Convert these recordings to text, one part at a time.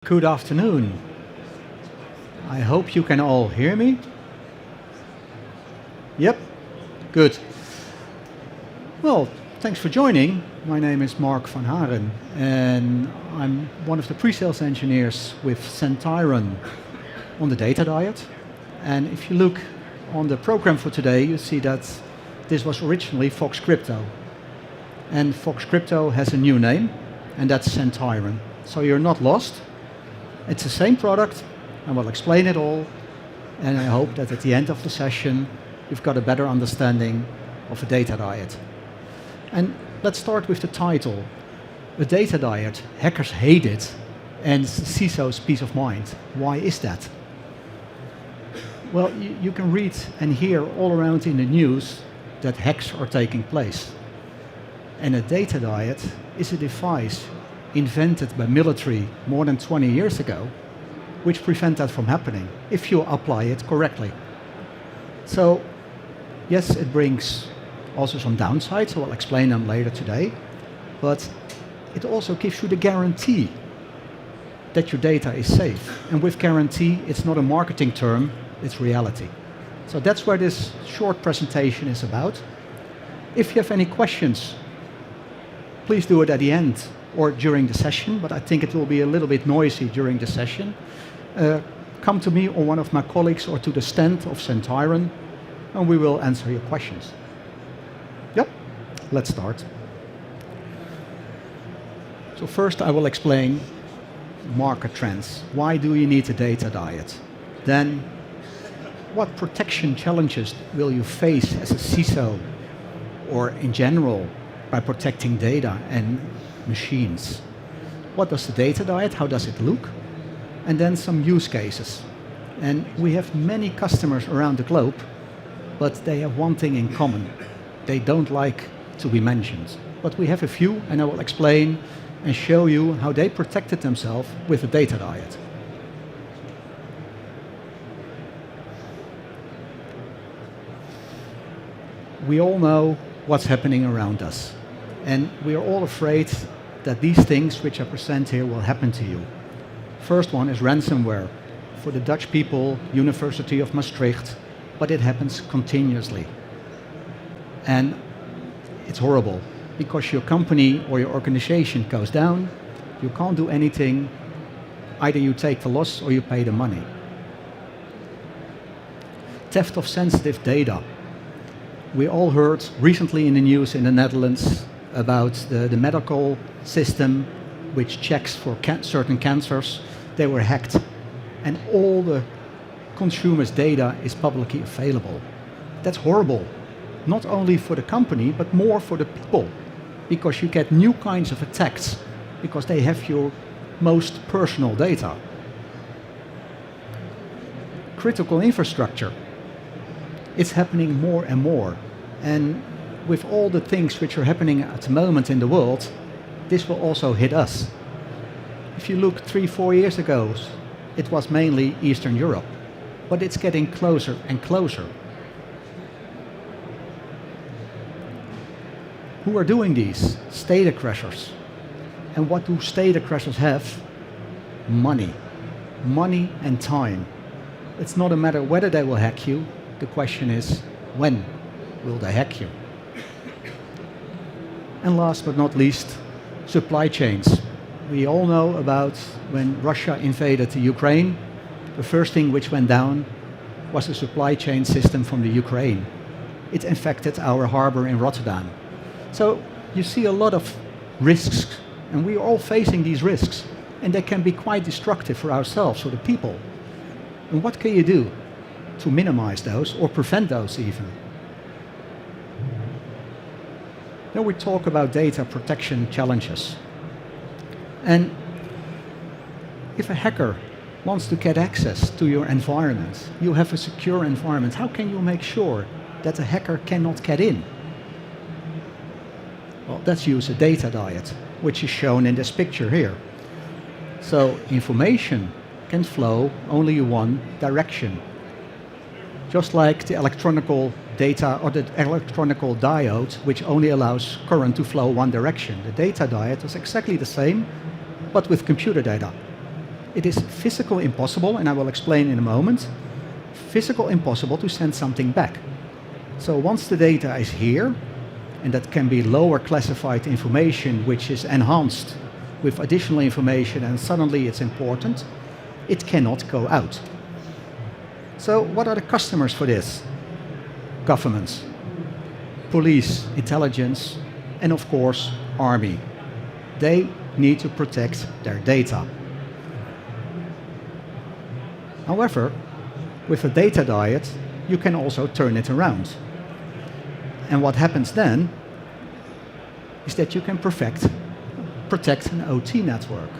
Good afternoon. I hope you can all hear me. Yep, good. Well, thanks for joining. My name is Marck van Haren, and I'm one of the pre-sales engineers with Sentyron on the DataDiode. And if you look on the program for today, you see that this was originally Fox Crypto. And Fox Crypto has a new name, and that's Sentyron. So you're not lost. It's the same product, and we'll explain it all. And I hope that at the end of the session, you've got a better understanding of a DataDiode. And let's start with the title. A DataDiode, hackers hate it, and CISOs peace of mind. Why is that? Well, you can read and hear all around in the news that hacks are taking place. And a DataDiode is a device invented by military more than 20 years ago, which prevent that from happening if you apply it correctly. So, yes, it brings also some downsides, so I'll explain them later today, but it also gives you the guarantee that your data is safe. And with guarantee, it's not a marketing term, it's reality. So that's where this short presentation is about. If you have any questions, please do it at the end or during the session, but I think it will be a little bit noisy during the session. Come to me or one of my colleagues or to the stand of Sentyron, and we will answer your questions. Yep, let's start. So first I will explain market trends. Why do you need a DataDiode? Then, what protection challenges will you face as a CISO or in general by protecting data and machines? What does the DataDiode, how does it look? And then some use cases. And we have many customers around the globe, but they have one thing in common. They don't like to be mentioned. But we have a few, and I will explain and show you how they protected themselves with a DataDiode. We all know what's happening around us. And we are all afraid that these things which I present here will happen to you. First one is ransomware. For the Dutch people, University of Maastricht, but it happens continuously. And it's horrible, because your company or your organization goes down, you can't do anything, either you take the loss or you pay the money. Theft of sensitive data. We all heard recently in the news in the Netherlands about the medical system which checks for certain cancers. They were hacked, and all the consumers' data is publicly available. That's horrible, not only for the company, but more for the people, because you get new kinds of attacks, because they have your most personal data. Critical infrastructure. It's happening more and more. And with all the things which are happening at the moment in the world, this will also hit us. If you look 3-4 years ago, it was mainly Eastern Europe, but it's getting closer and closer. Who are doing these? State aggressors. And what do state aggressors have? Money. Money and time. It's not a matter whether they will hack you, the question is, when will they hack you? And last but not least, supply chains. We all know about when Russia invaded the Ukraine, the first thing which went down was the supply chain system from the Ukraine. It infected our harbor in Rotterdam. So you see a lot of risks, and we are all facing these risks, and they can be quite destructive for ourselves, for the people. And what can you do to minimize those or prevent those even? Then we talk about data protection challenges. And if a hacker wants to get access to your environment, you have a secure environment, how can you make sure that a hacker cannot get in? Well, let's use a DataDiode, which is shown in this picture here. So information can flow only one direction. Just like the electronical data or the electronical diode, which only allows current to flow one direction. The DataDiode is exactly the same, but with computer data. it is physical impossible, and I will explain in a moment, physical impossible to send something back. So once the data is here, and that can be lower classified information which is enhanced with additional information and suddenly it's important, it cannot go out. So what are the customers for this? Governments, police, intelligence, and of course, army. They need to protect their data. However, with a DataDiode, you can also turn it around. And what happens then is that you can protect an OT network.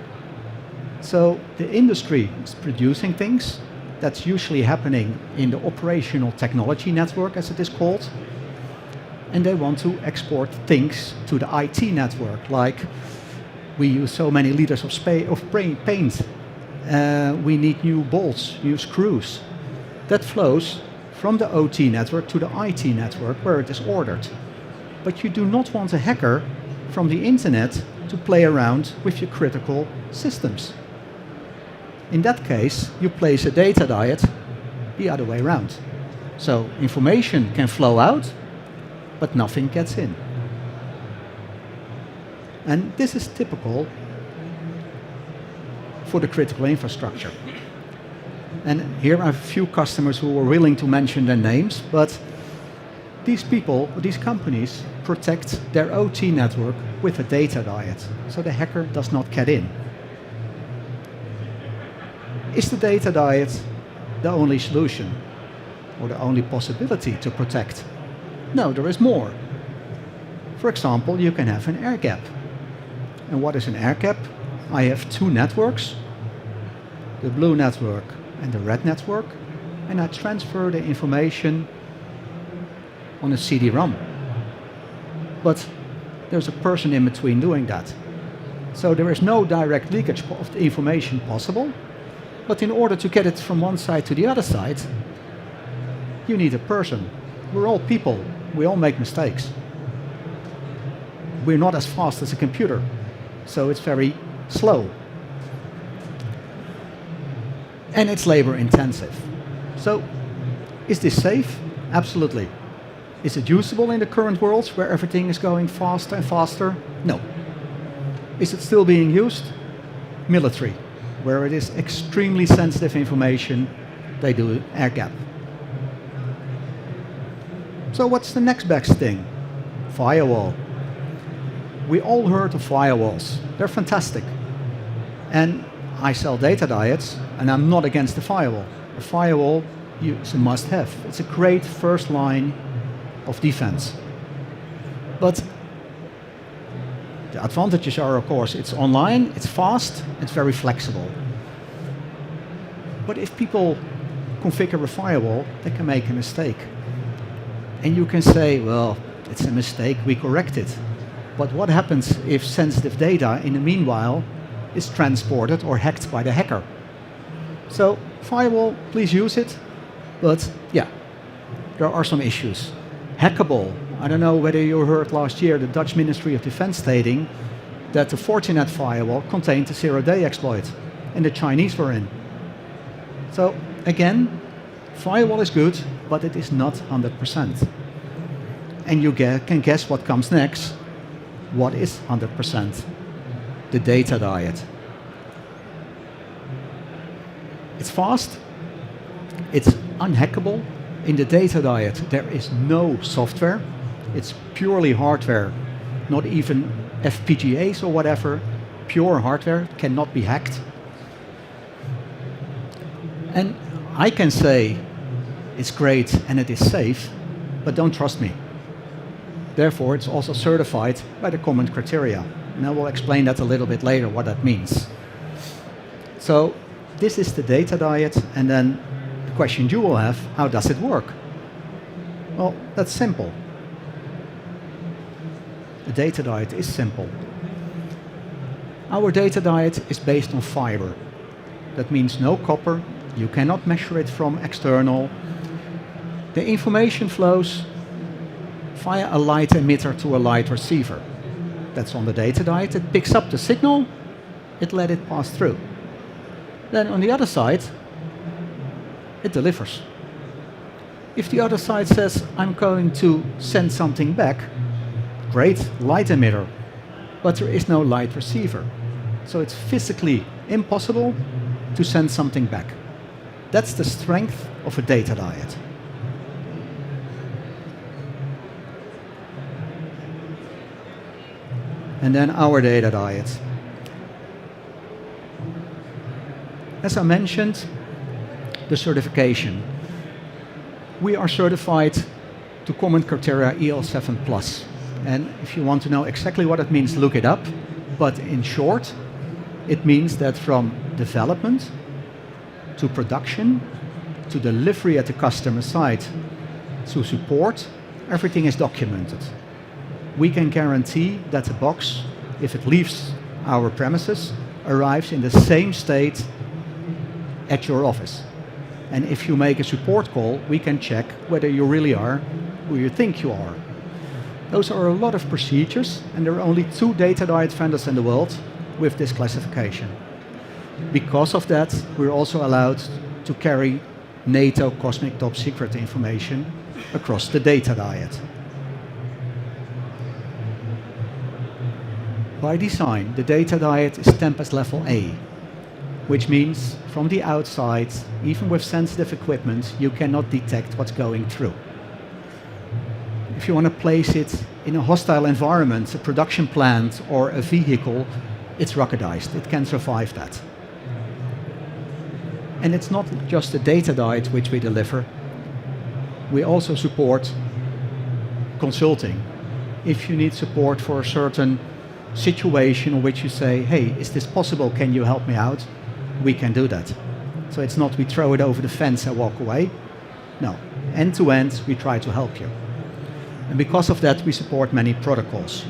So the industry is producing things. That's usually happening in the operational technology network, as it is called. And they want to export things to the IT network, like we use so many liters of paint. We need new bolts, new screws. That flows from the OT network to the IT network where it is ordered. But you do not want a hacker from the internet to play around with your critical systems. In that case, you place a DataDiode the other way around. So information can flow out, but nothing gets in. And this is typical for the critical infrastructure. And here I have a few customers who were willing to mention their names, but these people, these companies, protect their OT network with a DataDiode, so the hacker does not get in. Is the DataDiode the only solution or the only possibility to protect? No, there is more. For example, you can have an air gap. And what is an air gap? I have two networks, the blue network and the red network, and I transfer the information on a CD-ROM. But there's a person in between doing that. So there is no direct leakage of the information possible, but in order to get it from one side to the other side, you need a person. We're all people, we all make mistakes. We're not as fast as a computer, so it's very slow. And it's labor intensive. So, is this safe? Absolutely. Is it usable in the current world where everything is going faster and faster? No. Is it still being used? Military, where it is extremely sensitive information, they do air gap. So what's the next best thing? Firewall. We all heard of firewalls. They're fantastic. And I sell DataDiodes, and I'm not against the firewall. A firewall is a must-have. It's a great first line of defense. But the advantages are, of course, it's online, it's fast, it's very flexible. But if people configure a firewall, they can make a mistake. And you can say, well, it's a mistake, we correct it. But what happens if sensitive data, in the meanwhile, is transported or hacked by the hacker? So, firewall, please use it. But, yeah, there are some issues. Hackable. I don't know whether you heard last year the Dutch Ministry of Defense stating that the Fortinet firewall contained a zero-day exploit, and the Chinese were in. So, again, firewall is good, but it is not 100%. And you can guess what comes next. What is 100%? The DataDiode. It's fast, it's unhackable. In the DataDiode there is no software, it's purely hardware, not even FPGAs or whatever, pure hardware, cannot be hacked. And I can say it's great and it is safe, but don't trust me. Therefore, it's also certified by the common criteria. And I will explain that a little bit later, what that means. So this is the DataDiode, and then the question you will have, how does it work? Well, that's simple. The DataDiode is simple. Our DataDiode is based on fiber. That means no copper, you cannot measure it from external. The information flows via a light emitter to a light receiver. That's on the DataDiode. It picks up the signal, it let it pass through. then on the other side, it delivers. If the other side says, I'm going to send something back, great, light emitter, but there is no light receiver. So it's physically impossible to send something back. That's the strength of a DataDiode. And then our DataDiode. As I mentioned, the certification. We are certified to common criteria EL7+. And if you want to know exactly what it means, look it up. But in short, it means that from development to production to delivery at the customer site to support, everything is documented. We can guarantee that the box, if it leaves our premises, arrives in the same state at your office. And if you make a support call, we can check whether you really are who you think you are. Those are a lot of procedures, and there are only 2 DataDiode vendors in the world with this classification. Because of that, we're also allowed to carry NATO Cosmic Top Secret information across the DataDiode. By design, the DataDiode is Tempest level A, which means from the outside, even with sensitive equipment, you cannot detect what's going through. If you want to place it in a hostile environment, a production plant or a vehicle, it's ruggedized. It can survive that. And it's not just the DataDiode which we deliver. We also support consulting. If you need support for a certain situation in which you say, hey, is this possible? Can you help me out? We can do that. So it's not we throw it over the fence and walk away. No, end to end, we try to help you. And because of that, we support many protocols.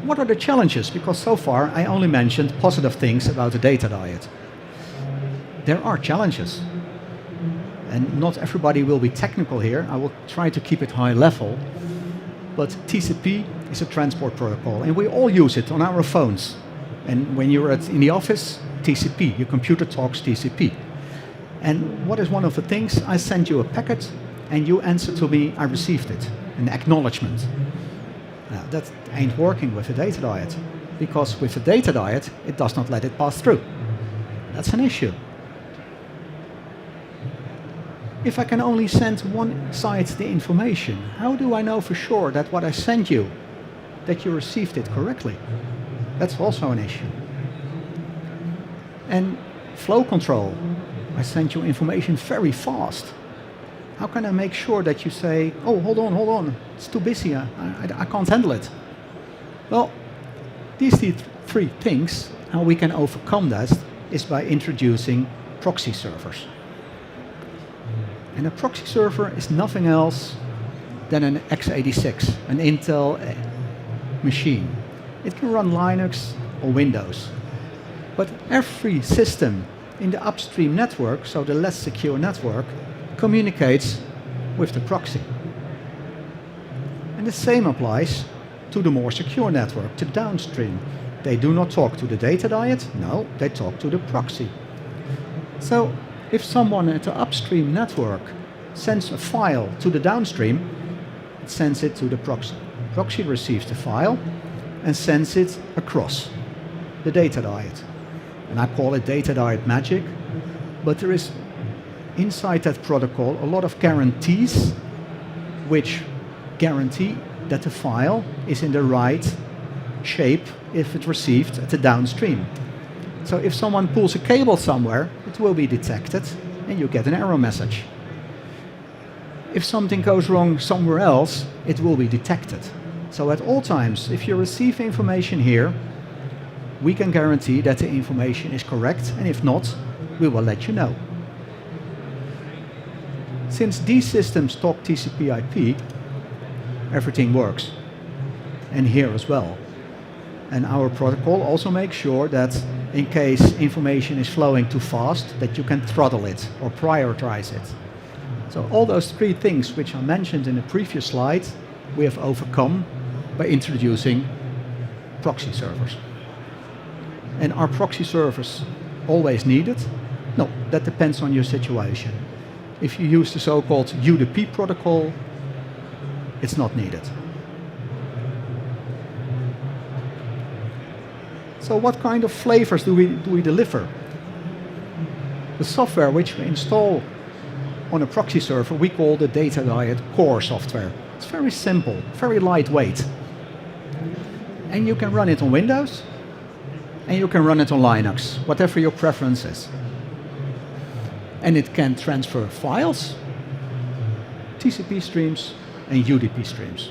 What are the challenges? Because so far, I only mentioned positive things about the DataDiode. There are challenges. And not everybody will be technical here. I will try to keep it high level. But TCP is a transport protocol, and we all use it on our phones. And when you're in the office, TCP, your computer talks TCP. And what is one of the things? I send you a packet, and you answer to me, I received it, an acknowledgement. Now, that ain't working with a DataDiode, because with a DataDiode, it does not let it pass through. That's an issue. If I can only send one side the information, how do I know for sure that what I send you, that you received it correctly? That's also an issue. And flow control. I send you information very fast. How can I make sure that you say, oh, hold on, it's too busy, I can't handle it? Well, these 3 things, how we can overcome that is by introducing proxy servers. And a proxy server is nothing else than an x86, an Intel machine. It can run Linux or Windows. But every system in the upstream network, so the less secure network, communicates with the proxy. And the same applies to the more secure network, to downstream. They do not talk to the DataDiode, no, they talk to the proxy. So if someone at the upstream network sends a file to the downstream, it sends it to the proxy. Proxy receives the file and sends it across the DataDiode. And I call it DataDiode magic, but there is inside that protocol a lot of guarantees which guarantee that the file is in the right shape if it's received at the downstream. So if someone pulls a cable somewhere, it will be detected and you get an error message. If something goes wrong somewhere else, it will be detected. So at all times, if you receive information here, we can guarantee that the information is correct, and if not, we will let you know. Since these systems talk TCP/IP, everything works. And here as well. And our protocol also makes sure that in case information is flowing too fast, that you can throttle it or prioritize it. So all those 3 things which I mentioned in the previous slide, we have overcome by introducing proxy servers. And our proxy servers always needed? No, that depends on your situation. If you use the so-called UDP protocol, it's not needed. So what kind of flavors do we deliver? The software which we install on a proxy server, we call the DataDiode core software. It's very simple, very lightweight. And you can run it on Windows, and you can run it on Linux, whatever your preference is. And it can transfer files, TCP streams, and UDP streams.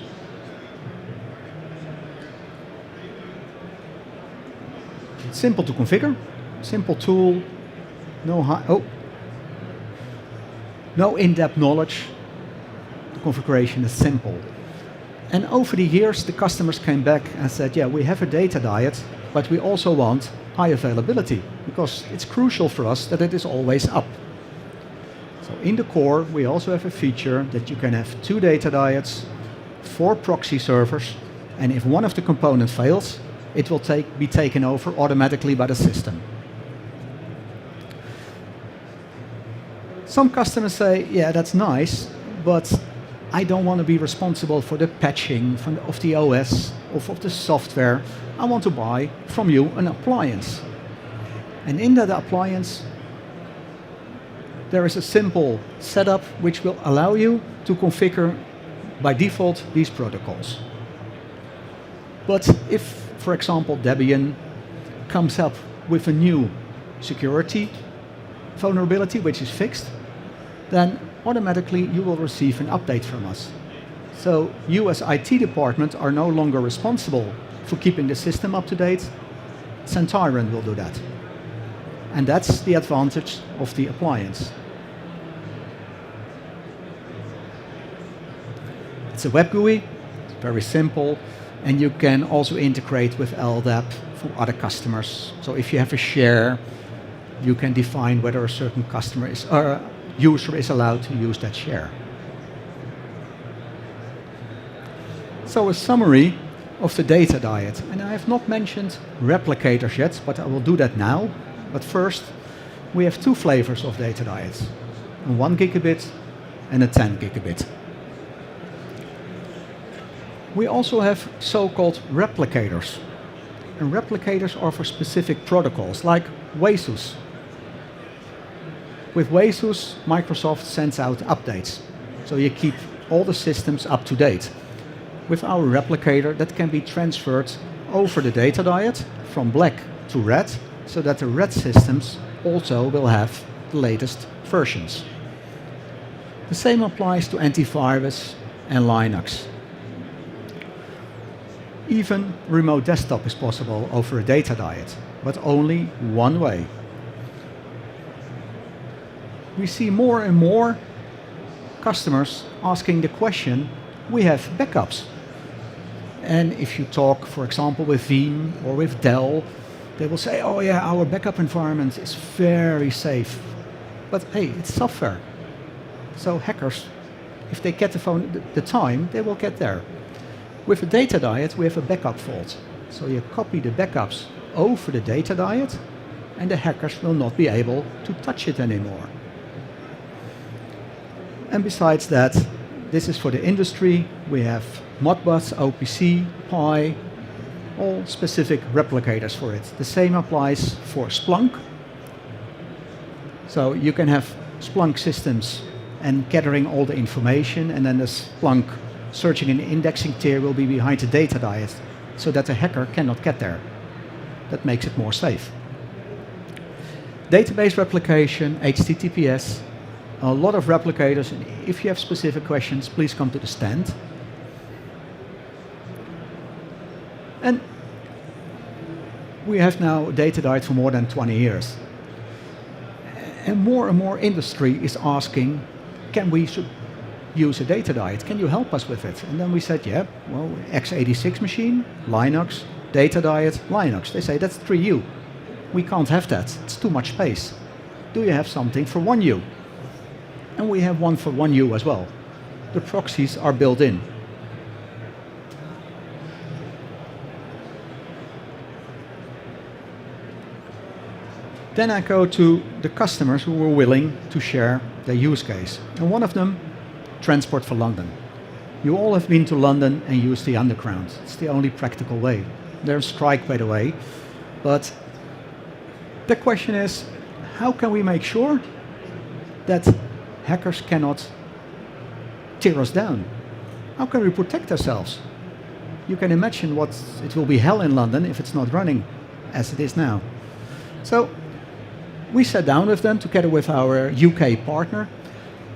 Simple to configure, simple tool, no in-depth knowledge. The configuration is simple. And over the years, the customers came back and said, yeah, we have a DataDiode, but we also want high availability, because it's crucial for us that it is always up. So in the core, we also have a feature that you can have 2 DataDiodes, 4 proxy servers, and if one of the components fails, it will be taken over automatically by the system. Some customers say, yeah, that's nice, but I don't want to be responsible for the patching of the OS, of the software. I want to buy from you an appliance. And in that appliance, there is a simple setup which will allow you to configure by default these protocols. But if, for example, Debian comes up with a new security vulnerability which is fixed, then automatically you will receive an update from us. So you as IT department are no longer responsible for keeping the system up to date. Sentyron will do that. And that's the advantage of the appliance. It's a web GUI, it's very simple, and you can also integrate with LDAP for other customers. So if you have a share, you can define whether a certain customer is, or user is allowed to use that share. So a summary of the DataDiode, and I have not mentioned replicators yet, but I will do that now. But first, we have 2 flavors of DataDiodes, a 1 gigabit and a 10 gigabit. We also have so-called replicators, and replicators are for specific protocols, like CISOs. With CISOs, Microsoft sends out updates, so you keep all the systems up to date. With our replicator, that can be transferred over the DataDiode from black to red, so that the red systems also will have the latest versions. The same applies to antivirus and Linux. Even remote desktop is possible over a DataDiode, but only one way. We see more and more customers asking the question, we have backups. And if you talk, for example, with Veeam or with Dell, they will say, oh yeah, our backup environment is very safe. But hey, it's software. So hackers, if they get the time, they will get there. With a DataDiode, we have a backup vault. So you copy the backups over the DataDiode, and the hackers will not be able to touch it anymore. And besides that, this is for the industry. We have Modbus, OPC, Pi, all specific replicators for it. The same applies for Splunk. So you can have Splunk systems and gathering all the information, and then the Splunk searching and indexing tier will be behind the DataDiode, so that the hacker cannot get there. That makes it more safe. Database replication, HTTPS, a lot of replicators. And if you have specific questions, please come to the stand. And we have now DataDiode for more than 20 years. And more industry is asking, can we use a DataDiode? Can you help us with it? And then we said, yeah, well, x86 machine, Linux, DataDiode, Linux. They say, that's 3U. We can't have that. It's too much space. Do you have something for 1U? And we have one for 1U as well. The proxies are built in. Then I go to the customers who were willing to share their use case. And one of them, Transport for London. You all have been to London and used the underground. It's the only practical way. They're on strike, by the way. But the question is, how can we make sure that hackers cannot tear us down? How can we protect ourselves? You can imagine what it will be hell in London if it's not running as it is now. So we sat down with them together with our UK partner,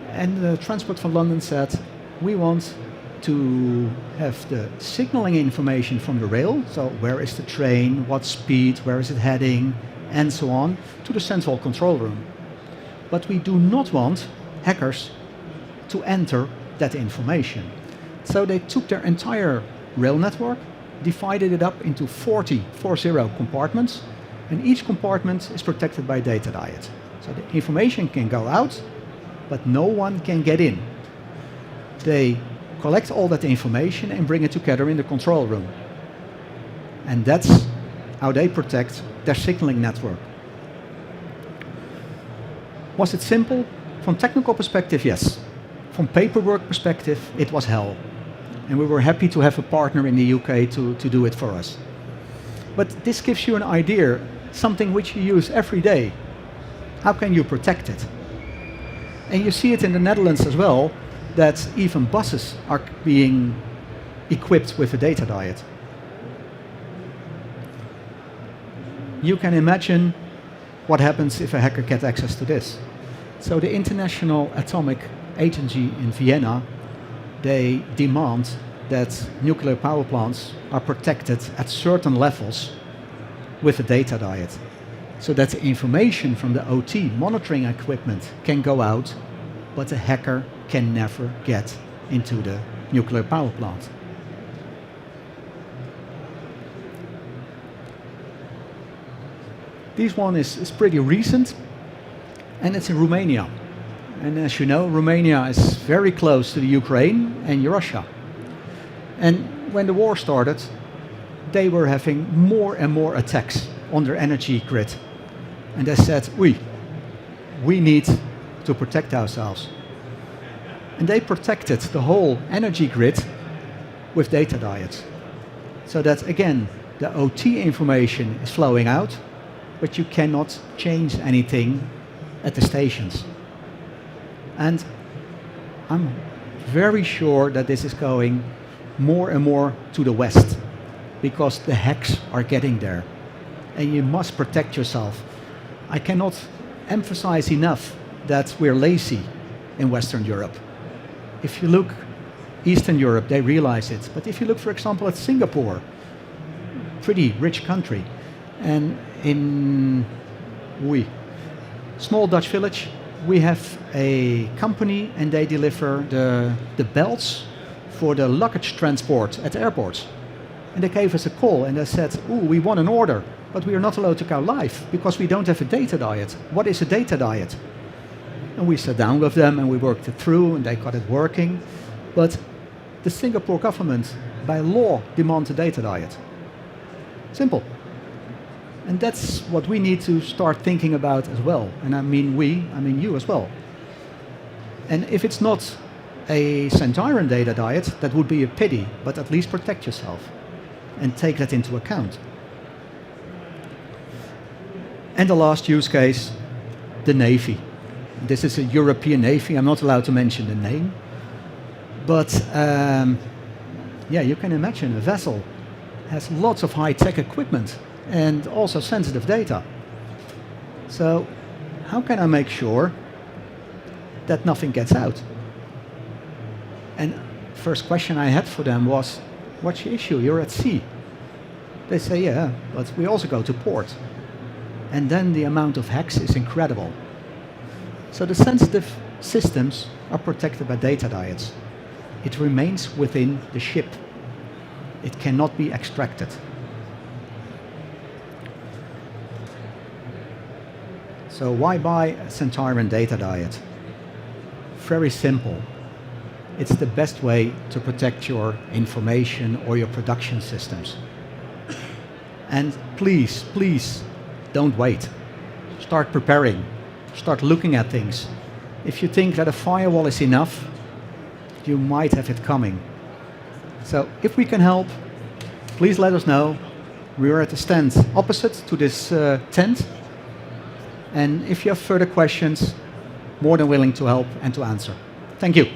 and Transport for London said, we want to have the signaling information from the rail, so where is the train, what speed, where is it heading, and so on, to the central control room. But we do not want hackers to enter that information. So they took their entire rail network, divided it up into 40 compartments, and each compartment is protected by DataDiode. So the information can go out, but no one can get in. They collect all that information and bring it together in the control room. And that's how they protect their signaling network. Was it simple? From technical perspective, yes. From paperwork perspective, it was hell. And we were happy to have a partner in the UK to do it for us. But this gives you an idea, something which you use every day. How can you protect it? And you see it in the Netherlands as well, that even buses are being equipped with a DataDiode. You can imagine what happens if a hacker gets access to this. So the International Atomic Agency in Vienna, they demand that nuclear power plants are protected at certain levels with a DataDiode, so that the information from the OT monitoring equipment can go out, but a hacker can never get into the nuclear power plant. This one is pretty recent, and it's in Romania. And as you know, Romania is very close to the Ukraine and Russia. And when the war started, they were having more and more attacks on their energy grid. And they said, we need to protect ourselves. And they protected the whole energy grid with DataDiode. So that, again, the OT information is flowing out, but you cannot change anything at the stations. And I'm very sure that this is going more and more to the West, because the hacks are getting there. And you must protect yourself. I cannot emphasize enough that we're lazy in Western Europe. If you look Eastern Europe, they realize it. But if you look, for example, at Singapore, pretty rich country, and in small Dutch village, we have a company and they deliver the belts for the luggage transport at airports. And they gave us a call and they said, we want an order, but we are not allowed to go live because we don't have a DataDiode. What is a DataDiode? And we sat down with them and we worked it through and they got it working. But the Singapore government, by law, demands a DataDiode. Simple. And that's what we need to start thinking about as well. And I mean I mean you as well. And if it's not a Sentyron DataDiode, that would be a pity, but at least protect yourself and take that into account. And the last use case, the Navy. This is a European Navy. I'm not allowed to mention the name. But yeah, you can imagine a vessel has lots of high-tech equipment and also sensitive data. So how can I make sure that nothing gets out? And first question I had for them was, what's your issue? You're at sea. They say, yeah, but we also go to port. And then the amount of hacks is incredible. So the sensitive systems are protected by DataDiodes. It remains within the ship. It cannot be extracted. So why buy a Sentyron DataDiode? Very simple. It's the best way to protect your information or your production systems. And please, please, don't wait. Start preparing. Start looking at things. If you think that a firewall is enough, you might have it coming. So if we can help, please let us know. We are at the stand opposite to this tent. And if you have further questions, more than willing to help and to answer. Thank you.